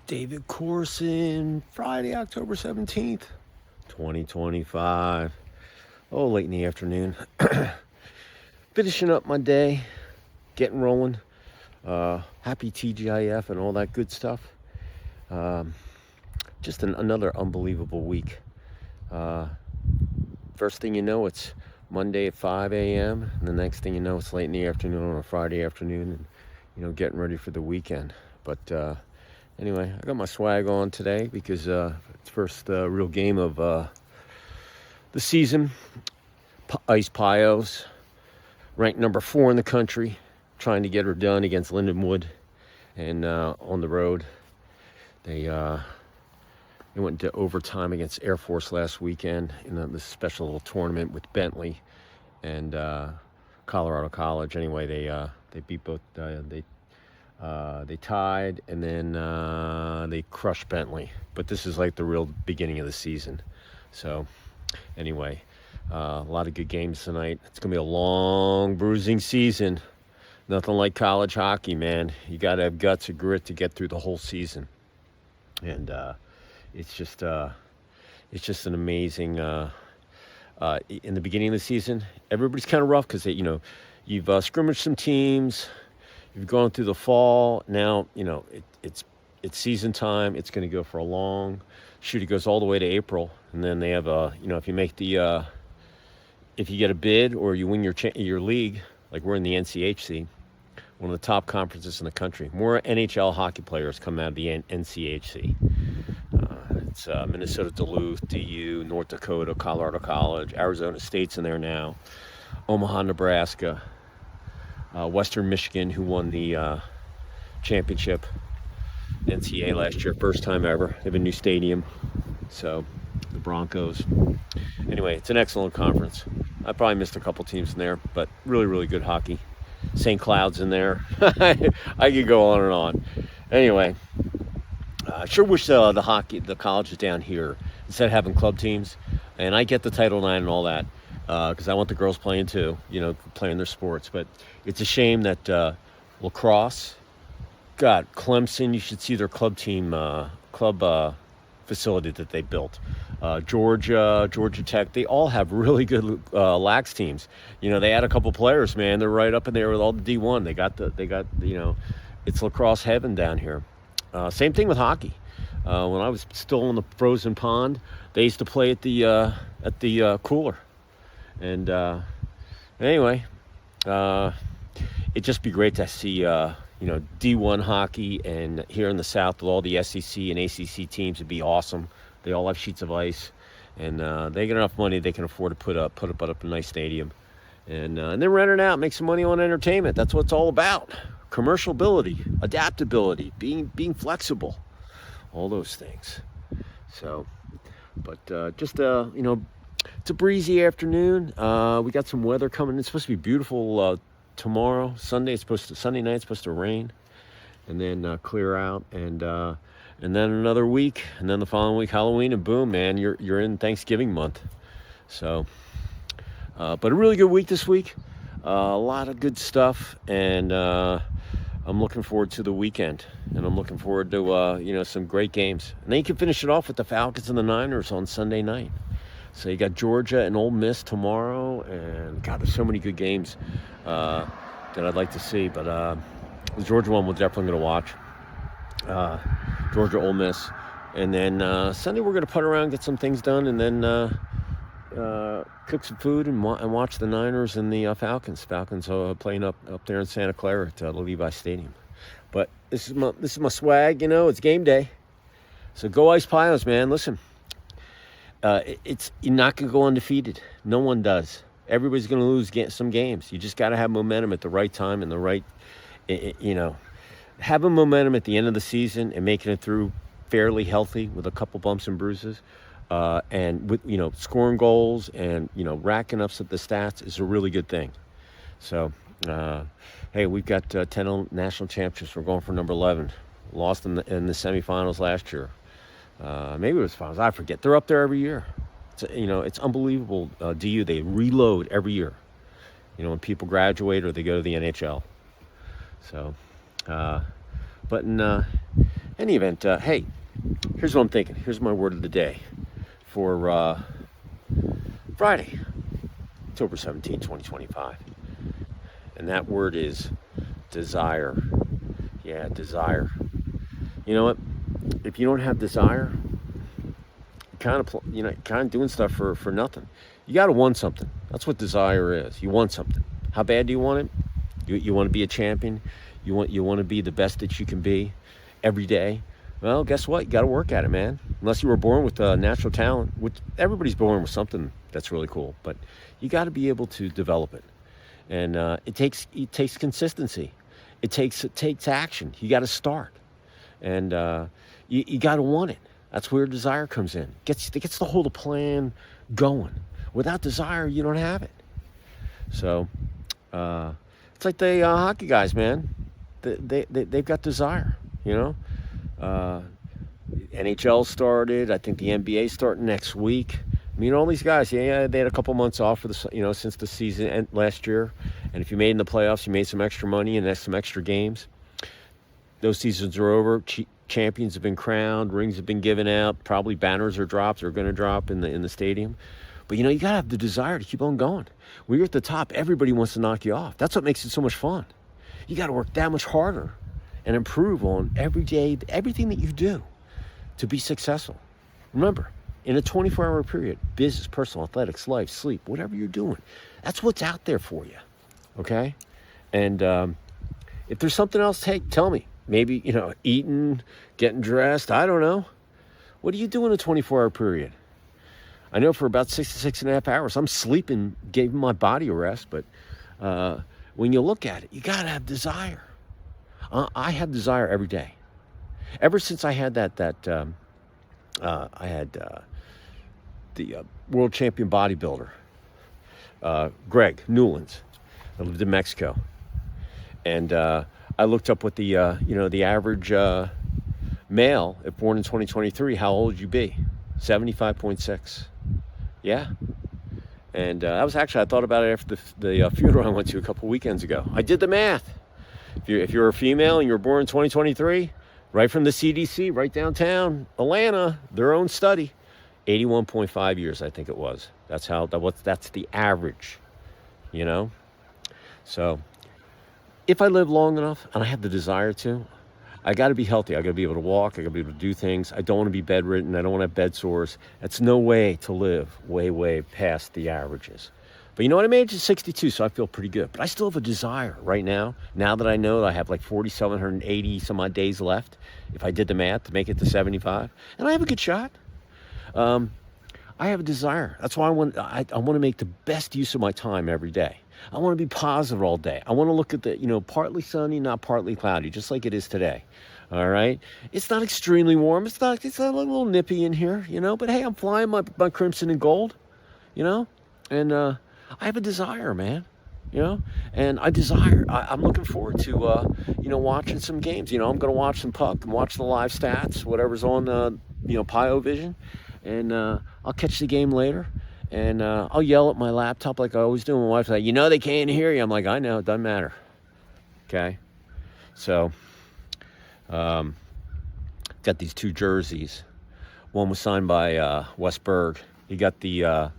David Corson, Friday, October 17th, 2025. Oh, late in the afternoon. Finishing up my day, getting rolling. Happy TGIF and all that good stuff. Just another unbelievable week. First thing you know, it's Monday at 5 a.m. And the next thing you know, it's late in the afternoon on a Friday afternoon and, getting ready for the weekend. But anyway, I got my swag on today because it's first real game of the season. Ice Pios, ranked number 4 in the country, trying to get her done against Lindenwood. And on the road, they went into overtime against Air Force last weekend in this special little tournament with Bentley and Colorado College. Anyway, they beat both. They tied, and then they crushed Bentley. But this is like the real beginning of the season. So anyway, a lot of good games tonight. It's going to be a long, bruising season. Nothing like college hockey, man. You got to have guts and grit to get through the whole season. And it's just an amazing. In the beginning of the season, everybody's kind of rough because you've scrimmaged some teams. You've gone through the fall. Now it's season time. It's going to go for a long shoot. It goes all the way to April, and then they have if you make the if you get a bid or you win your league, like we're in the NCHC, one of the top conferences in the country. More NHL hockey players come out of the NCHC. It's Minnesota, Duluth, DU, North Dakota, Colorado College, Arizona State's in there now, Omaha, Nebraska, Western Michigan, who won the championship NCAA last year, first time ever. They have a new stadium, so the Broncos. Anyway, it's an excellent conference. I probably missed a couple teams in there, but really, really good hockey. St. Cloud's in there. I could go on and on. Anyway, I sure wish the colleges down here, instead of having club teams, and I get the Title IX and all that, because I want the girls playing too, playing their sports. But it's a shame that lacrosse, God, Clemson, you should see their club team, facility that they built. Georgia Tech, they all have really good lax teams. They had a couple players, man. They're right up in there with all the D1. They got it's lacrosse heaven down here. Same thing with hockey. When I was still in the frozen pond, they used to play at the cooler. And anyway, it'd just be great to see D1 hockey, and here in the South with all the SEC and ACC teams, it'd be awesome. They all have sheets of ice, and they get enough money they can afford to put up a nice stadium, and then rent it out, make some money on entertainment. That's what it's all about. Commercial ability, adaptability, being flexible, all those things. So, but it's a breezy afternoon. We got some weather coming. It's supposed to be beautiful tomorrow. Sunday night it's supposed to rain, and then clear out, and then another week, and then the following week Halloween, and boom, man, you're in Thanksgiving month. So, but a really good week this week. A lot of good stuff, and I'm looking forward to the weekend, and I'm looking forward to some great games. And then you can finish it off with the Falcons and the Niners on Sunday night. So you got Georgia and Ole Miss tomorrow, and God, there's so many good games that I'd like to see. But the Georgia one we're definitely going to watch. Georgia, Ole Miss, and then Sunday we're going to putt around, get some things done, and then cook some food and watch the Niners and the Falcons. Falcons playing up there in Santa Clara at the Levi Stadium. But this is my swag. It's game day. So go Ice Pios, man. Listen. You're not going to go undefeated. No one does. Everybody's going to lose some games. You just got to have momentum at the right time and the right, having momentum at the end of the season and making it through fairly healthy with a couple bumps and bruises, and with scoring goals and racking up the stats is a really good thing. So, hey, we've got 10 national championships. We're going for number 11. Lost in the semifinals last year. Maybe it was finals. I forget. They're up there every year. It's unbelievable. DU, they reload every year. When people graduate or they go to the NHL. So, but in Any event, hey, here's what I'm thinking. Here's my word of the day for Friday, October 17, 2025. And that word is desire. Yeah, desire. You know what? If you don't have desire, kind of doing stuff for nothing. You got to want something. That's what desire is. You want something. How bad do you want it? You want to be a champion. You want to be the best that you can be every day. Well, guess what? You got to work at it, man. Unless you were born with natural talent, which everybody's born with something that's really cool, but you got to be able to develop it. And it takes consistency. It takes action. You got to start, and you got to want it. That's where desire comes in. It gets the whole plan going. Without desire, you don't have it. So it's like the hockey guys, man. They've got desire, you know. NHL started. I think the NBA starting next week. I mean, all these guys, yeah, they had a couple months off for since the season last year. And if you made in the playoffs, you made some extra money and some extra games. Those seasons are over. Champions have been crowned. Rings have been given out. Probably banners are dropped or going to drop in the stadium. But, you got to have the desire to keep on going. When you're at the top, everybody wants to knock you off. That's what makes it so much fun. You got to work that much harder and improve on every day, everything that you do to be successful. Remember, in a 24-hour period, business, personal, athletics, life, sleep, whatever you're doing, that's what's out there for you, okay? And if there's something else, hey, tell me. Maybe, eating, getting dressed, I don't know. What do you do in a 24-hour period? I know for about 6 to 6.5 hours, I'm sleeping, giving my body a rest, but when you look at it, you got to have desire. I have desire every day. Ever since I had the world champion bodybuilder, Greg Newlands, I lived in Mexico, and I looked up what the average male, if born in 2023, how old would you be? 75.6. Yeah. And I thought about it after the funeral I went to a couple weekends ago. I did the math. If you're a female and you were born in 2023, right from the CDC, right downtown Atlanta, their own study, 81.5 years, I think it was. That's the average, So if I live long enough and I have the desire to, I got to be healthy. I got to be able to walk. I got to be able to do things. I don't want to be bedridden. I don't want to have bed sores. That's no way to live way past the averages. But you know what? I'm age 62, so I feel pretty good. But I still have a desire right now. Now that I know that I have like 4,780 some odd days left, if I did the math to make it to 75, and I have a good shot. I have a desire. That's why I want to make the best use of my time every day. I want to be positive all day. I want to look at the, partly sunny, not partly cloudy, just like it is today. All right. It's not extremely warm. It's a little nippy in here, but hey, I'm flying my crimson and gold, and I have a desire, man, and I'm looking forward to, watching some games. I'm going to watch some puck and watch the live stats, whatever's on, Pio Vision, and I'll catch the game later. And I'll yell at my laptop like I always do. My wife's like, they can't hear you. I'm like, I know, it doesn't matter. Okay? So, got these two jerseys. One was signed by Wes Berg. He got the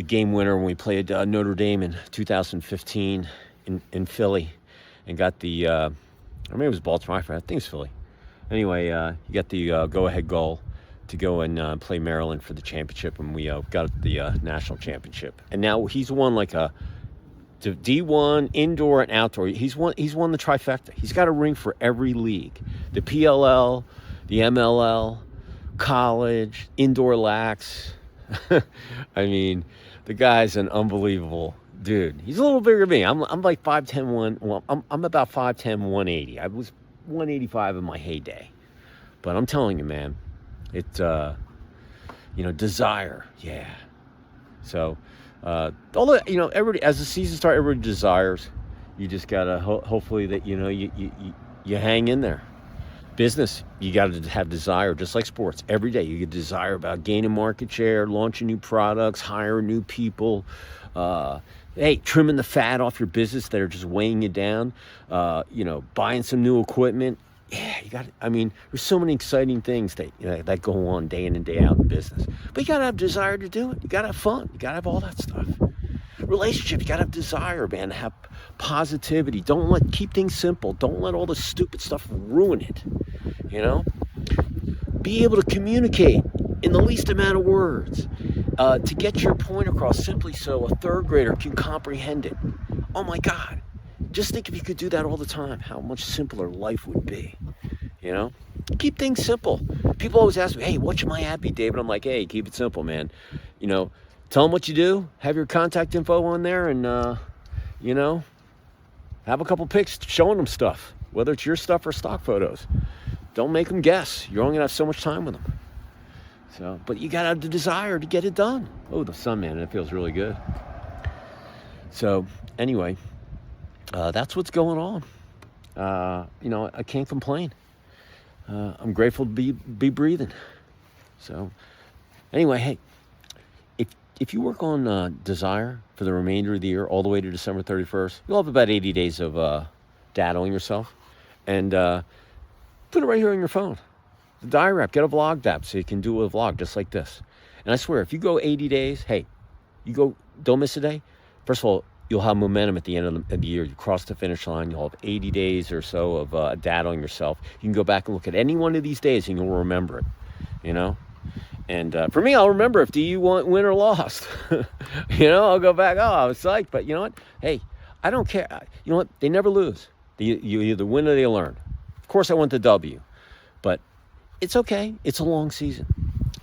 game winner when we played Notre Dame in 2015 in Philly. And got the, or maybe it was Baltimore, I think it was Philly. Anyway, he got the go-ahead goal to go and play Maryland for the championship, and we got the national championship. And now he's won like a D1 indoor and outdoor. He's won the trifecta. He's got a ring for every league: the PLL, the MLL, college, indoor lax. I mean, the guy's an unbelievable dude. He's a little bigger than me. I'm like 5'10", well, I'm about 5'10", 180. I was 185 in my heyday, but I'm telling you, man. It's, desire. Yeah. So, although, everybody, as the season starts, everybody desires. You just got to, hopefully that, you hang in there. Business, you got to have desire, just like sports. Every day you get desire about gaining market share, launching new products, hiring new people, trimming the fat off your business that are just weighing you down, buying some new equipment. Yeah, you got. I mean, there's so many exciting things that that go on day in and day out in business. But you gotta have desire to do it. You gotta have fun. You gotta have all that stuff. Relationship, you gotta have desire, man. Have positivity. Keep things simple. Don't let all the stupid stuff ruin it. You know, be able to communicate in the least amount of words to get your point across simply so a third grader can comprehend it. Oh my God. Just think if you could do that all the time, how much simpler life would be. You know? Keep things simple. People always ask me, hey, what should my ad be, David? I'm like, hey, keep it simple, man. You know, tell them what you do, have your contact info on there, and, you know, have a couple pics showing them stuff, whether it's your stuff or stock photos. Don't make them guess. You're only going to have so much time with them. So, but you got to have the desire to get it done. Oh, the sun, man, it feels really good. So, anyway, that's what's going on. You know, I can't complain. I'm grateful to be breathing. So, anyway, hey, if you work on desire for the remainder of the year, all the way to December 31st, you'll have about 80 days of data on yourself, and put it right here on your phone. The diary app, get a vlog app so you can do a vlog just like this. And I swear, if you go 80 days, hey, don't miss a day. First of all, you'll have momentum at the end of the year. You cross the finish line. You'll have 80 days or so of data on yourself. You can go back and look at any one of these days and you'll remember it, you know? And for me, I'll remember if DU win or lost. You know, I'll go back, I was psyched. But you know what? Hey, I don't care. You know what? They never lose. You either win or they learn. Of course, I want the W. But it's okay. It's a long season.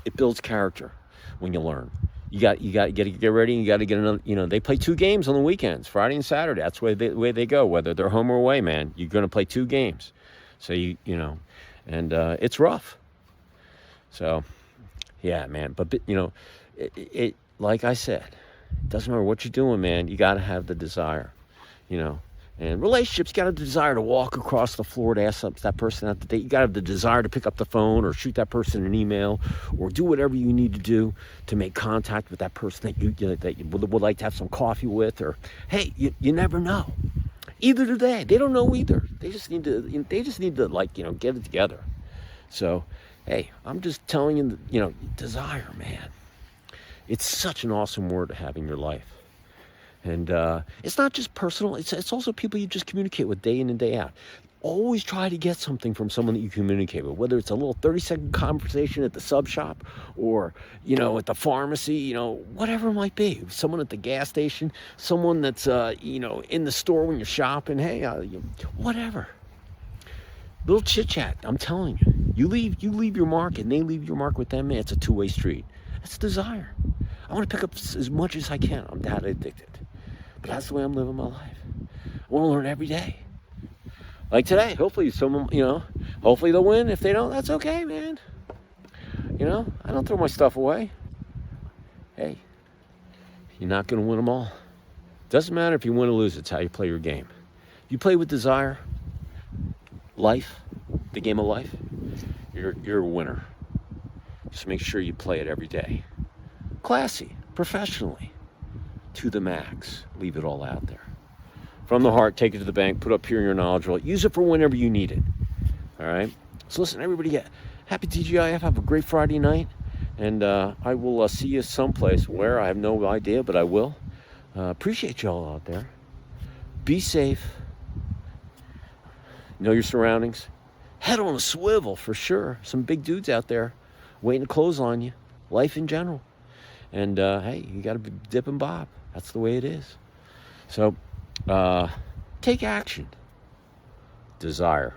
It builds character when you learn. You got to get ready. And you got to get another. You know, they play 2 games on the weekends, Friday and Saturday. That's the way they go. Whether they're home or away, man, you're going to play 2 games. So you know, and it's rough. So, yeah, man. But you know, it like I said, it doesn't matter what you're doing, man. You got to have the desire. You know. And relationships, you got to have the desire to walk across the floor to ask that person out to date. You got to have the desire to pick up the phone or shoot that person an email or do whatever you need to do to make contact with that person that you would like to have some coffee with. Or, hey, you never know. Either do they. They don't know either. They just need to like, you know, get it together. So, hey, I'm just telling you, you know, desire, man. It's such an awesome word to have in your life. And it's not just personal. It's also people you just communicate with day in and day out. Always try to get something from someone that you communicate with, whether it's a little 30-second conversation at the sub shop or, you know, at the pharmacy, you know, whatever it might be. Someone at the gas station, someone that's, you know, in the store when you're shopping. Hey, whatever. Little chit-chat. I'm telling you. You leave your mark and they leave your mark with them. Man, it's a two-way street. That's desire. I want to pick up as much as I can. I'm that addicted. But that's the way I'm living my life. I want to learn every day. Like today, hopefully someone, you know, hopefully they'll win. If they don't, that's okay, man. You know, I don't throw my stuff away. Hey, you're not going to win them all. Doesn't matter if you win or lose. It's how you play your game. You play with desire, life, the game of life, you're a winner. Just make sure you play it every day. Classy, professionally, to the max. Leave it all out there. From the heart, take it to the bank, put up here in your knowledge roll. Use it for whenever you need it. All right? So listen, everybody, happy TGIF. Have a great Friday night. And I will see you someplace where I have no idea, but I will. Appreciate y'all out there. Be safe. Know your surroundings. Head on a swivel for sure. Some big dudes out there waiting to close on you. Life in general. And, hey, you got to be dip and bob. That's the way it is. So, take action. Desire.